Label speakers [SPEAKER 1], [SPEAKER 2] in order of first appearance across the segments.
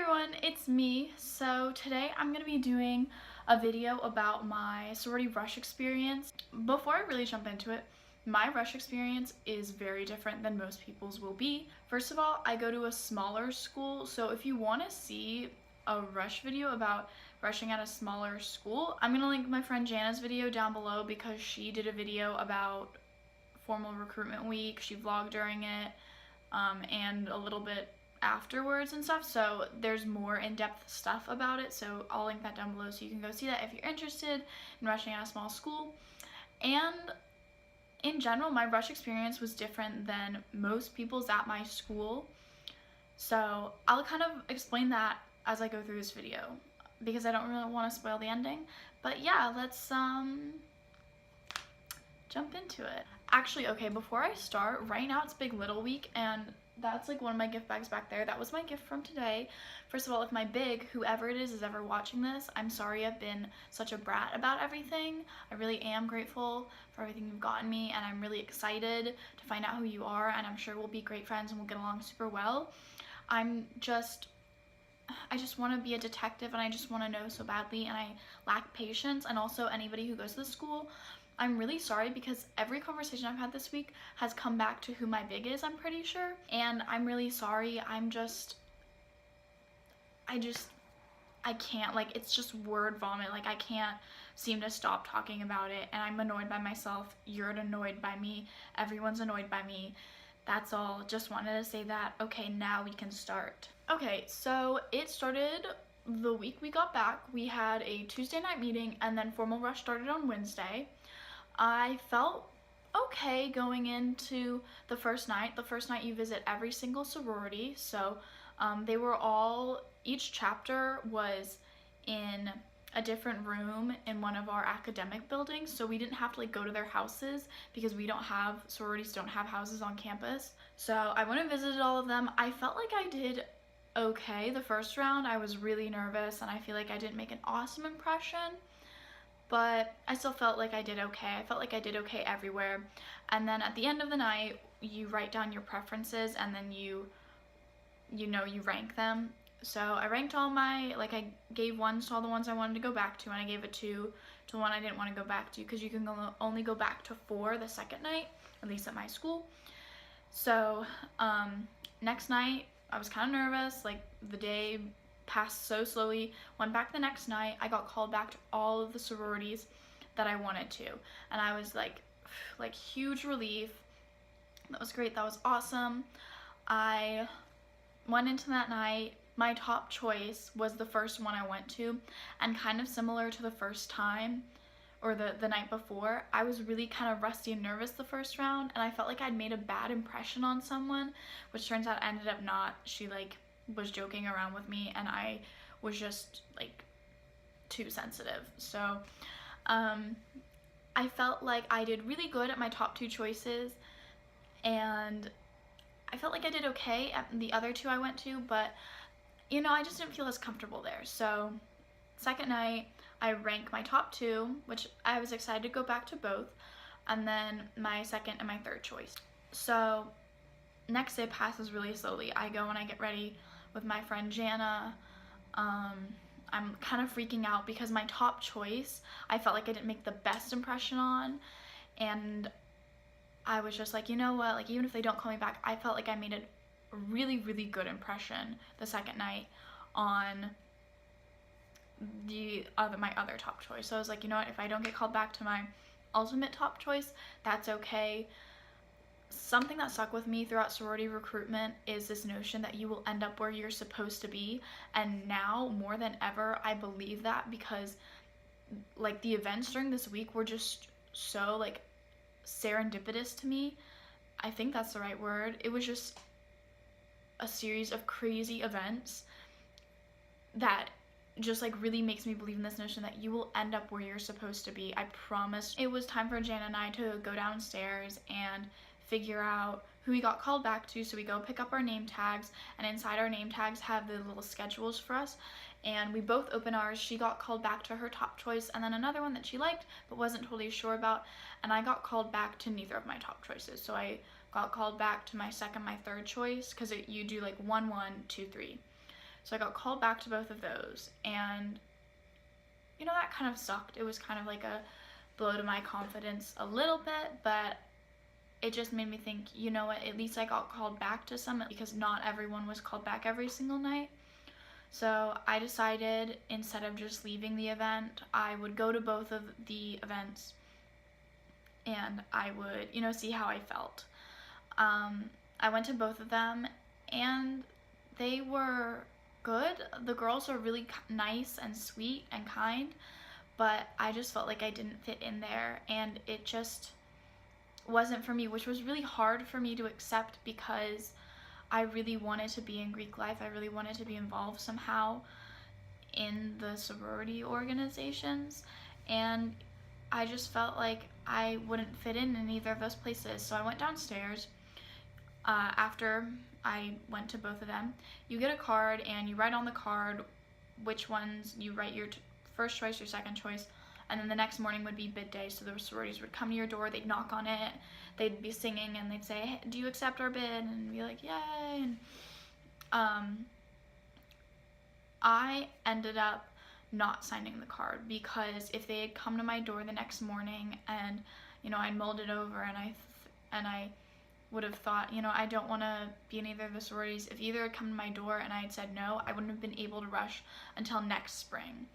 [SPEAKER 1] everyone, it's me. So today I'm going to be doing a video about my sorority rush experience. Before I really jump into it, my rush experience is very different than most people's will be. First of all, I go to a smaller school, so if you want to see a rush video about rushing at a smaller school, I'm going to link my friend Jana's video down below because she did a video about formal recruitment week. She vlogged during it and a little bit afterwards and stuff, so there's more in-depth stuff about it, so I'll link that down below so you can go see that if you're interested in rushing at a small school. And in general, my rush experience was different than most people's at my school, so I'll kind of explain that as I go through this video because I don't really want to spoil the ending. But yeah, let's jump into it. Actually, okay, before I start, right now it's Big Little Week, and that's like one of my gift bags back there. That was my gift from today. First of all, if my big, whoever it is ever watching this, I'm sorry I've been such a brat about everything. I really am grateful for everything you've gotten me, and I'm really excited to find out who you are, and I'm sure we'll be great friends and we'll get along super well. I just want to be a detective, and I just want to know so badly, and I lack patience. And also anybody who goes to the school, I'm really sorry because every conversation I've had this week has come back to who my big is, I'm pretty sure. And I'm really sorry. I can't, like, it's just word vomit. Like, I can't seem to stop talking about it, and I'm annoyed by myself. You're annoyed by me. Everyone's annoyed by me. That's all. Just wanted to say that. Okay, now we can start. Okay, so it started the week we got back. We had a Tuesday night meeting, and then formal rush started on Wednesday. I felt okay going into the first night. The first night you visit every single sorority, so they were all, each chapter was in a different room in one of our academic buildings, so we didn't have to like go to their houses because sororities don't have houses on campus. So I went and visited all of them. I felt like I did okay the first round. I was really nervous and I feel like I didn't make an awesome impression, but I still felt like I did okay. I felt like I did okay everywhere. And then at the end of the night, you write down your preferences, and then you rank them. So I ranked all my, like, I gave 1s to all the ones I wanted to go back to, and I gave a 2 to the one I didn't want to go back to, because you can only go back to 4 the second night, at least at my school. So next night, I was kind of nervous. Like, the day passed so slowly. Went back the next night. I got called back to all of the sororities that I wanted to, and I was like huge relief. That was great. That was awesome. I went into that night. My top choice was the first one I went to, and kind of similar to the first time or the night before, I was really kind of rusty and nervous the first round, and I felt like I'd made a bad impression on someone, which turns out ended up not. She like was joking around with me, and I was just like too sensitive. So I felt like I did really good at my top 2 choices, and I felt like I did okay at the other 2 I went to, but you know, I just didn't feel as comfortable there. So second night, I rank my top 2, which I was excited to go back to both, and then my second and my third choice. So next day passes really slowly. I go and I get ready with my friend Jana. I'm kind of freaking out because my top choice, I felt like I didn't make the best impression on, and I was just like, you know what, like, even if they don't call me back, I felt like I made a really, really good impression the second night on my other top choice. So I was like, you know what, if I don't get called back to my ultimate top choice, that's okay. Something that stuck with me throughout sorority recruitment is this notion that you will end up where you're supposed to be, and now more than ever I believe that, because like the events during this week were just so like serendipitous to me. I think that's the right word. It was just a series of crazy events that just like really makes me believe in this notion that you will end up where you're supposed to be. I promise. It was time for Jana and I to go downstairs and figure out who we got called back to. So we go pick up our name tags, and inside our name tags have the little schedules for us, and we both open ours. She got called back to her top choice, and then another one that she liked but wasn't totally sure about, and I got called back to neither of my top choices. So I got called back to my second, my third choice, because you do like 1, 1, 2, 3. So I got called back to both of those, and you know, that kind of sucked. It was kind of like a blow to my confidence a little bit, but it just made me think, you know what, at least I got called back to some, because not everyone was called back every single night. So I decided, instead of just leaving the event, I would go to both of the events and I would, you know, see how I felt. I went to both of them and they were good. The girls were really nice and sweet and kind, but I just felt like I didn't fit in there, and it just wasn't for me, which was really hard for me to accept because I really wanted to be in Greek life. I really wanted to be involved somehow in the sorority organizations, and I just felt like I wouldn't fit in either of those places. So I went downstairs. After I went to both of them, you get a card and you write on the card which ones you write your first choice, your second choice, and then the next morning would be bid day. So the sororities would come to your door, they'd knock on it, they'd be singing, and they'd say, hey, do you accept our bid? And be like, yay. And I ended up not signing the card, because if they had come to my door the next morning and, you know, I'd mulled it over and I would have thought, you know, I don't want to be in either of the sororities. If either had come to my door and I had said no, I wouldn't have been able to rush until next spring.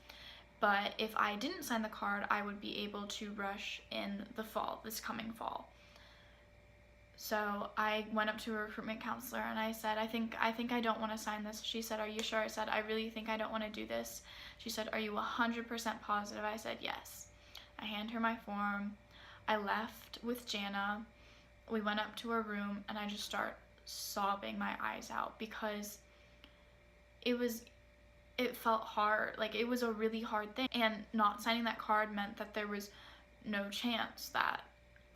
[SPEAKER 1] But if I didn't sign the card, I would be able to rush in the fall, this coming fall. So I went up to a recruitment counselor and I said, I think I don't want to sign this. She said, are you sure? I said, I really think I don't want to do this. She said, are you 100% positive? I said, yes. I handed her my form. I left with Jana. We went up to her room and I just started sobbing my eyes out, because it felt hard. Like, it was a really hard thing. And not signing that card meant that there was no chance that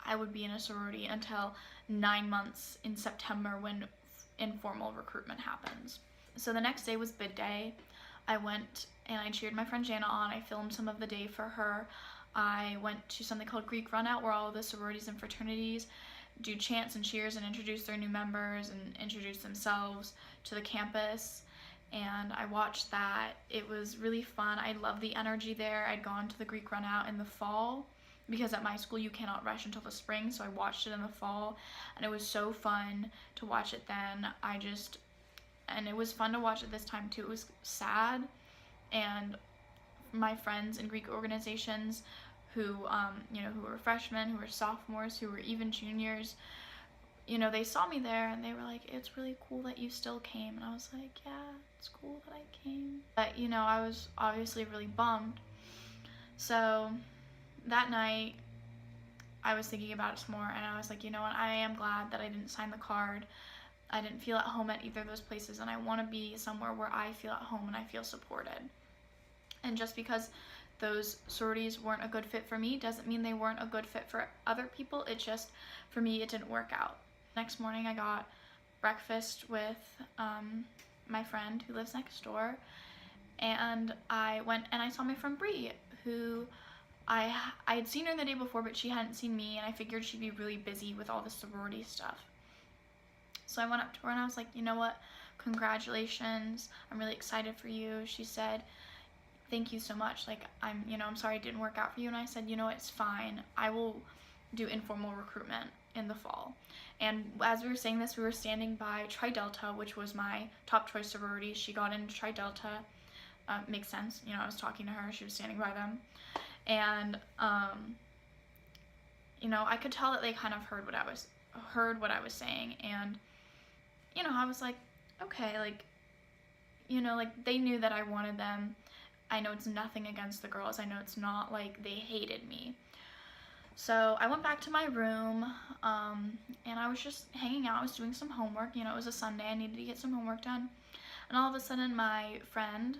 [SPEAKER 1] I would be in a sorority until 9 months in September, when informal recruitment happens. So the next day was bid day. I went and I cheered my friend Jana on. I filmed some of the day for her. I went to something called Greek Run Out, where all the sororities and fraternities do chants and cheers and introduce their new members and introduce themselves to the campus. And I watched that. It was really fun. I love the energy there. I'd gone to the Greek Run Out in the fall, because at my school you cannot rush until the spring, so I watched it in the fall, and it was so fun to watch it then. And it was fun to watch it this time too. It was sad, and my friends in Greek organizations who, you know, who were freshmen, who were sophomores, who were even juniors, you know, they saw me there and they were like, it's really cool that you still came. And I was like, yeah, it's cool that I came. But, you know, I was obviously really bummed. So that night, I was thinking about it some more, and I was like, you know what, I am glad that I didn't sign the card. I didn't feel at home at either of those places, and I want to be somewhere where I feel at home and I feel supported. And just because those sororities weren't a good fit for me doesn't mean they weren't a good fit for other people. It just, for me, it didn't work out. Next morning, I got breakfast with my friend who lives next door, and I went and I saw my friend Bree, who I had seen her the day before, but she hadn't seen me, and I figured she'd be really busy with all the sorority stuff. So I went up to her and I was like, you know what, congratulations, I'm really excited for you. She said, thank you so much, like, I'm sorry it didn't work out for you. And I said, you know, it's fine, I will do informal recruitment in the fall. And as we were saying this, we were standing by Tri Delta, which was my top choice sorority. She got into Tri Delta. Makes sense, you know, I was talking to her, she was standing by them. And, you know, I could tell that they kind of heard what I was saying, and, you know, I was like, okay, like, you know, like, they knew that I wanted them. I know it's nothing against the girls. I know it's not like they hated me. So I went back to my room, and I was just hanging out. I was doing some homework. You know, it was a Sunday. I needed to get some homework done. And all of a sudden, my friend,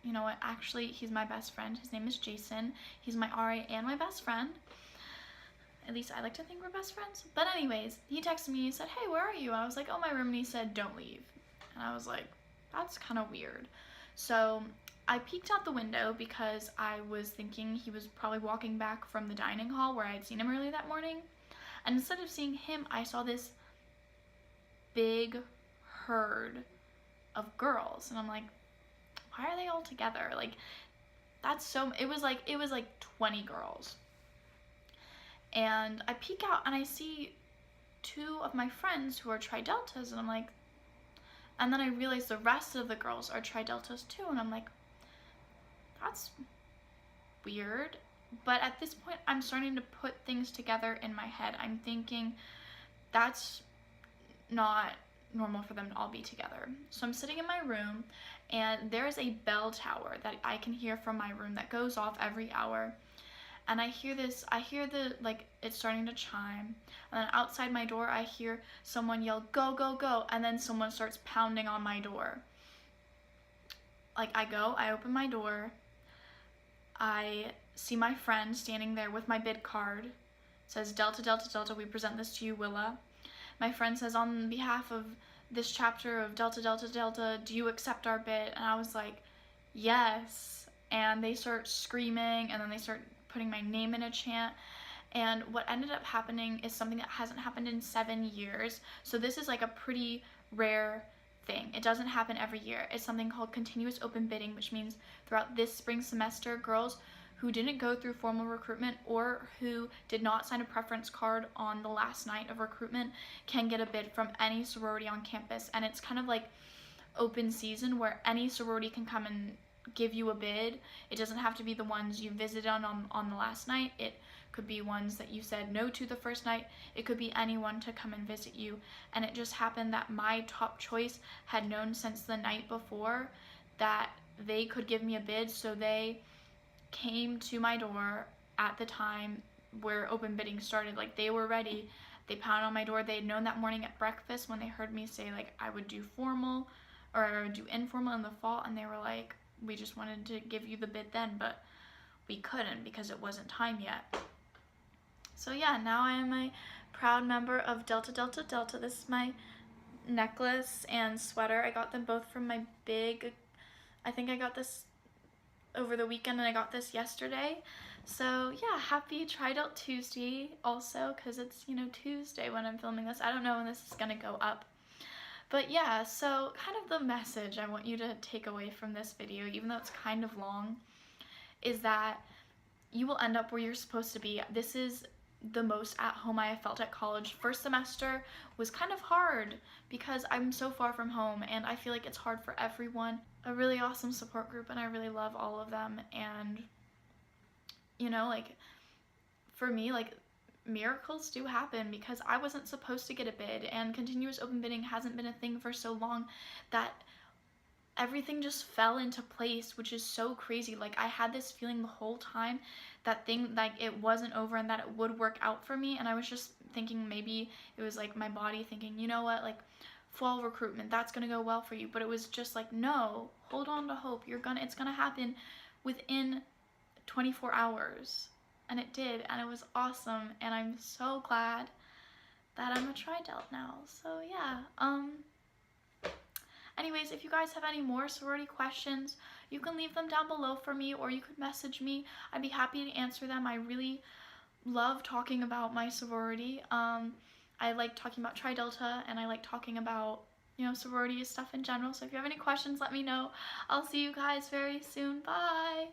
[SPEAKER 1] you know what, actually, he's my best friend. His name is Jason. He's my RA and my best friend. At least I like to think we're best friends. But anyways, he texted me, he said, hey, where are you? I was like, oh, my room. And he said, don't leave. And I was like, that's kind of weird. So I peeked out the window because I was thinking he was probably walking back from the dining hall where I had seen him early that morning. And instead of seeing him, I saw this big herd of girls, and I'm like, why are they all together? Like, that's so, it was like 20 girls. And I peek out and I see 2 of my friends who are Tri-Deltas, and I'm like, and then I realize the rest of the girls are Tri-Deltas too, and I'm like, that's weird. But at this point, I'm starting to put things together in my head. I'm thinking that's not normal for them to all be together. So I'm sitting in my room, and there is a bell tower that I can hear from my room that goes off every hour. And I hear the, like, it's starting to chime. And then outside my door, I hear someone yell, go, go, go. And then someone starts pounding on my door. Like, I open my door. I see my friend standing there with my bid card. It says, Delta, Delta, Delta, we present this to you, Willa. My friend says, on behalf of this chapter of Delta, Delta, Delta, do you accept our bid? And I was like, yes. And they start screaming, and then they start putting my name in a chant. And what ended up happening is something that hasn't happened in 7 years. So this is like a pretty rare thing. It doesn't happen every year. It's something called continuous open bidding, which means throughout this spring semester, girls who didn't go through formal recruitment or who did not sign a preference card on the last night of recruitment can get a bid from any sorority on campus. And it's kind of like open season where any sorority can come and give you a bid. It doesn't have to be the ones you visited on the last night. It could be ones that you said no to the first night. It could be anyone to come and visit you. And it just happened that my top choice had known since the night before that they could give me a bid, so they came to my door at the time where open bidding started. Like, they were ready. They pounded on my door. They had known that morning at breakfast when they heard me say, like, I would do formal or I would do informal in the fall, and they were like, we just wanted to give you the bid then, but we couldn't because it wasn't time yet. So yeah, now I am a proud member of Delta, Delta, Delta. This is my necklace and sweater. I got them both from my big, I think I got this over the weekend and I got this yesterday. So yeah, happy Tri-Delt Tuesday also, because it's, you know, Tuesday when I'm filming this. I don't know when this is gonna go up. But yeah, so kind of the message I want you to take away from this video, even though it's kind of long, is that you will end up where you're supposed to be. This is the most at home I have felt at college. First semester was kind of hard because I'm so far from home, and I feel like it's hard for everyone. A really awesome support group, and I really love all of them. And you know, like, for me, like, miracles do happen because I wasn't supposed to get a bid, and continuous open bidding hasn't been a thing for so long that everything just fell into place, which is so crazy. Like, I had this feeling the whole time that like, it wasn't over and that it would work out for me, and I was just thinking maybe it was like my body thinking, you know what, like, fall recruitment, that's gonna go well for you. But it was just like, no, hold on to hope. It's gonna happen within 24 hours. And it did, and it was awesome, and I'm so glad that I'm a Tri-Delt now. So yeah, anyways, if you guys have any more sorority questions, you can leave them down below for me, or you could message me. I'd be happy to answer them. I really love talking about my sorority. I like talking about Tri-Delta, and I like talking about, you know, sorority stuff in general. So if you have any questions, let me know. I'll see you guys very soon. Bye!